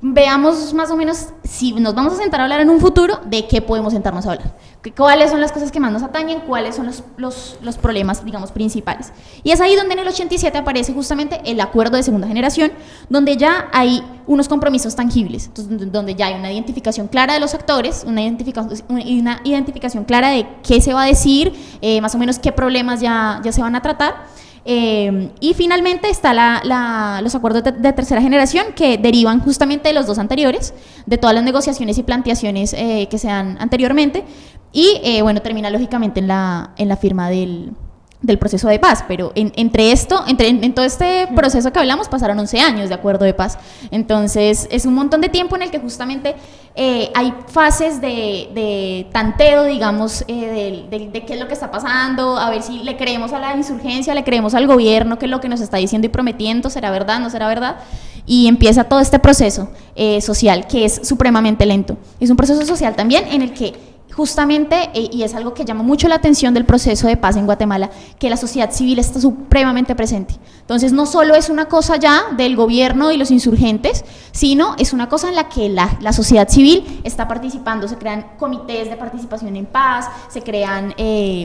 Veamos más o menos, si nos vamos a sentar a hablar en un futuro, de qué podemos sentarnos a hablar, cuáles son las cosas que más nos atañen, cuáles son los problemas, digamos, principales. Y es ahí donde en el 87 aparece justamente el acuerdo de segunda generación, donde ya hay unos compromisos tangibles, entonces, donde ya hay una identificación clara de los actores, una identificación clara de qué se va a decir, más o menos qué problemas ya se van a tratar. Y finalmente está los acuerdos de tercera generación, que derivan justamente de los 2 anteriores, de todas las negociaciones y planteaciones que se dan anteriormente, y bueno, termina lógicamente en la firma del proceso de paz. Pero en todo este proceso que hablamos pasaron 11 años de acuerdo de paz. Entonces es un montón de tiempo en el que justamente hay fases de tanteo, digamos, de qué es lo que está pasando, a ver si le creemos a la insurgencia, le creemos al gobierno, qué es lo que nos está diciendo y prometiendo, será verdad, no será verdad. Y empieza todo este proceso social, que es supremamente lento. Es un proceso social también en el que justamente, y es algo que llama mucho la atención del proceso de paz en Guatemala, que la sociedad civil está supremamente presente. Entonces no solo es una cosa ya del gobierno y los insurgentes, sino es una cosa en la que la sociedad civil está participando. Se crean comités de participación en paz, se crean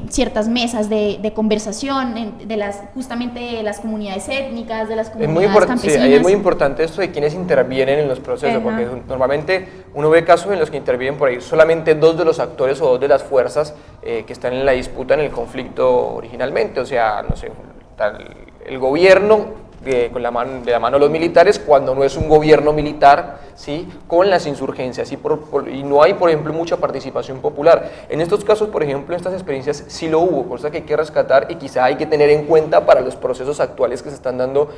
ciertas mesas de conversación justamente de las comunidades étnicas, de las comunidades campesinas. Sí, es muy importante esto de quienes intervienen en los procesos, porque normalmente uno ve casos en los que intervienen por ahí solamente 2 de los actores o 2 de las fuerzas que están en la disputa, en el conflicto originalmente, o sea, no sé, el gobierno de la mano de los militares, cuando no es un gobierno militar, ¿sí? Con las insurgencias, y no hay, por ejemplo, mucha participación popular. En estos casos, por ejemplo, en estas experiencias sí lo hubo, cosa que hay que rescatar y quizá hay que tener en cuenta para los procesos actuales que se están dando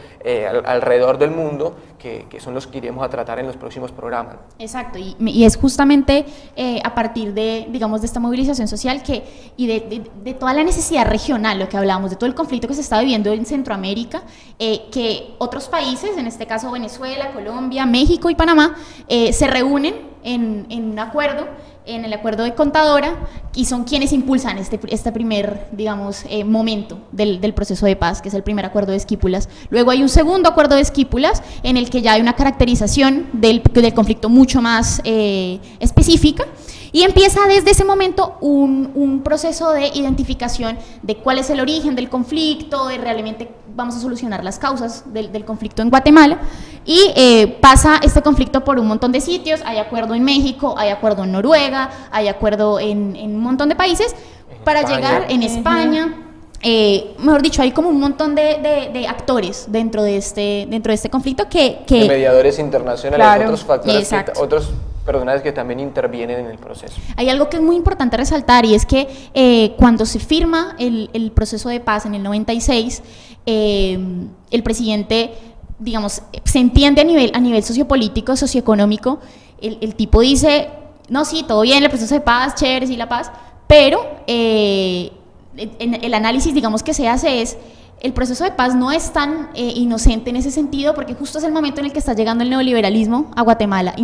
alrededor del mundo, que son los que iremos a tratar en los próximos programas. Exacto, y es justamente a partir de, digamos, de esta movilización social y de toda la necesidad regional, lo que hablábamos, de todo el conflicto que se está viviendo en Centroamérica, que otros países, en este caso Venezuela, Colombia, México y Panamá, se reúnen en un acuerdo, en el acuerdo de Contadora, y son quienes impulsan este primer, digamos, momento del proceso de paz, que es el primer acuerdo de Esquípulas. Luego hay un segundo acuerdo de Esquípulas, en el que ya hay una caracterización del conflicto mucho más específica, y empieza desde ese momento un proceso de identificación de cuál es el origen del conflicto, de realmente vamos a solucionar las causas del conflicto en Guatemala, y pasa este conflicto por un montón de sitios. Hay acuerdo en México, hay acuerdo en Noruega, hay acuerdo en un montón de países, para llegar en España. Mejor dicho, hay como un montón de actores dentro de este conflicto que de mediadores internacionales, claro, otros factores, otros personajes que también intervienen en el proceso. Hay algo que es muy importante resaltar, y es que cuando se firma el proceso de paz en el 96, el presidente, digamos, se entiende a nivel sociopolítico, socioeconómico, el tipo dice, no, sí, todo bien, el proceso de paz, chévere, sí, la paz, pero en el análisis, digamos, que se hace es, el proceso de paz no es tan inocente en ese sentido, porque justo es el momento en el que está llegando el neoliberalismo a Guatemala, y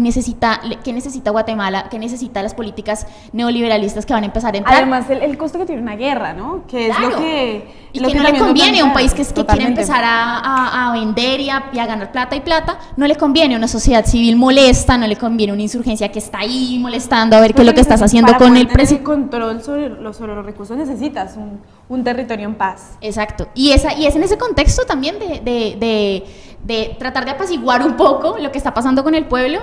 ¿qué necesita Guatemala? ¿Qué necesita las políticas neoliberalistas que van a empezar a entrar? Además, el costo que tiene una guerra, ¿no? Que claro, es lo que... Y que no le conviene a un país que quiere empezar a vender y a ganar plata y plata, no le conviene una sociedad civil molesta, no le conviene una insurgencia que está ahí molestando a ver qué es lo que estás haciendo con el presidente. Para control sobre los recursos necesitas un territorio en paz. Exacto, y es en ese contexto también de tratar de apaciguar un poco lo que está pasando con el pueblo,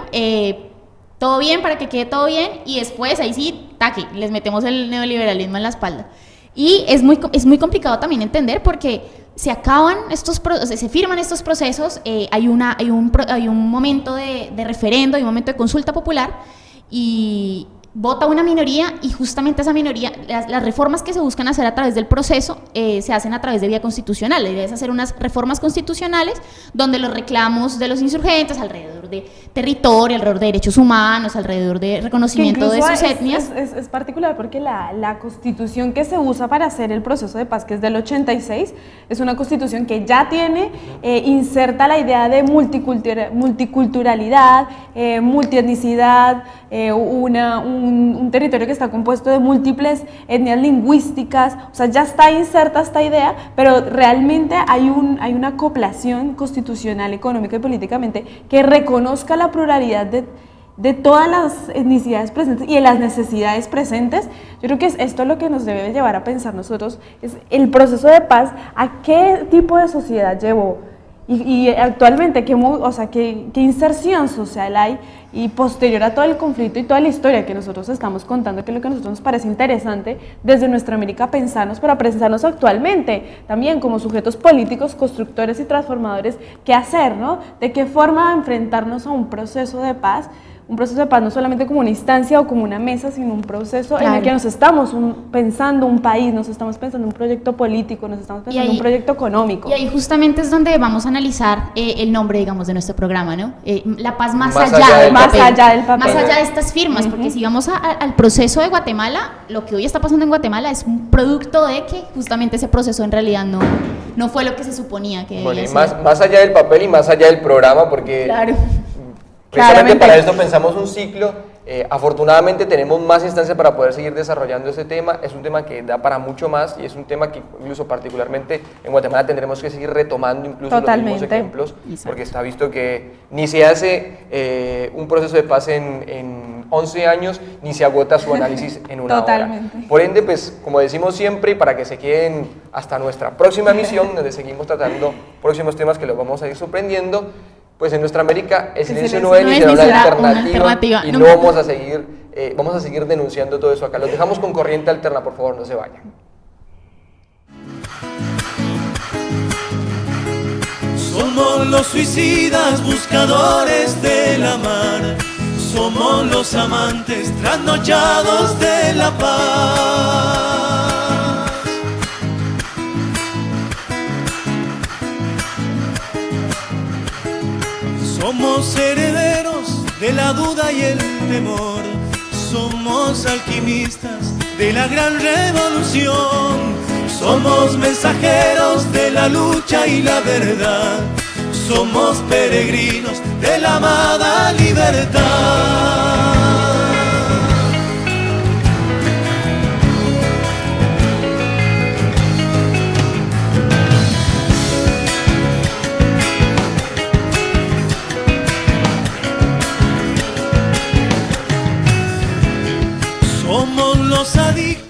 todo bien para que quede todo bien, y después ahí sí, taque, les metemos el neoliberalismo en la espalda. Y es muy complicado también entender, porque se firman estos procesos, hay un momento de referendo, hay un momento de consulta popular, y vota una minoría, y justamente esa minoría, las reformas que se buscan hacer a través del proceso se hacen a través de vía constitucional. La idea es hacer unas reformas constitucionales donde los reclamos de los insurgentes alrededor de territorio, alrededor de derechos humanos, alrededor de reconocimiento de sus etnias. Es particular porque la constitución que se usa para hacer el proceso de paz, que es del 86, es una constitución que ya tiene, inserta la idea de multiculturalidad, multietnicidad, un territorio que está compuesto de múltiples etnias lingüísticas. O sea, ya está inserta esta idea, pero realmente hay una acoplación constitucional, económica y políticamente que reconozca la pluralidad de todas las etnicidades presentes y de las necesidades presentes. Yo creo que es esto lo que nos debe llevar a pensar nosotros, es el proceso de paz, a qué tipo de sociedad llevó, y actualmente qué inserción social hay, y posterior a todo el conflicto y toda la historia que nosotros estamos contando, que es lo que a nosotros nos parece interesante desde nuestra América pensarnos, para pensarnos actualmente también como sujetos políticos, constructores y transformadores, qué hacer, ¿no? De qué forma enfrentarnos a un proceso de paz no solamente como una instancia o como una mesa, sino un proceso en el que nos estamos pensando un país, nos estamos pensando un proyecto político, nos estamos pensando un proyecto económico. Y ahí justamente es donde vamos a analizar el nombre, digamos, de nuestro programa, ¿no? La paz más allá del papel. Más allá de estas firmas, porque si vamos al proceso de Guatemala, lo que hoy está pasando en Guatemala es un producto de que justamente ese proceso en realidad no fue lo que se suponía que debía ser. Más allá del papel y más allá del programa, porque... Claro. Precisamente para esto pensamos un ciclo. Afortunadamente tenemos más instancias para poder seguir desarrollando este tema. Es un tema que da para mucho más, y es un tema que incluso particularmente en Guatemala tendremos que seguir retomando incluso los mismos ejemplos. Exacto. Porque está visto que ni se hace un proceso de paz en 11 años, ni se agota su análisis en una hora. Por ende, pues como decimos siempre, y para que se queden hasta nuestra próxima emisión, donde seguimos tratando próximos temas que los vamos a ir sorprendiendo, pues en nuestra América el silencio no es ni será una alternativa, y no vamos a seguir denunciando todo eso acá. Los dejamos con Corriente Alterna, por favor, no se vayan. Somos los suicidas buscadores de la mar, somos los amantes trasnochados de la paz. Somos herederos de la duda y el temor, somos alquimistas de la gran revolución, somos mensajeros de la lucha y la verdad, somos peregrinos de la amada libertad. Somos los adictos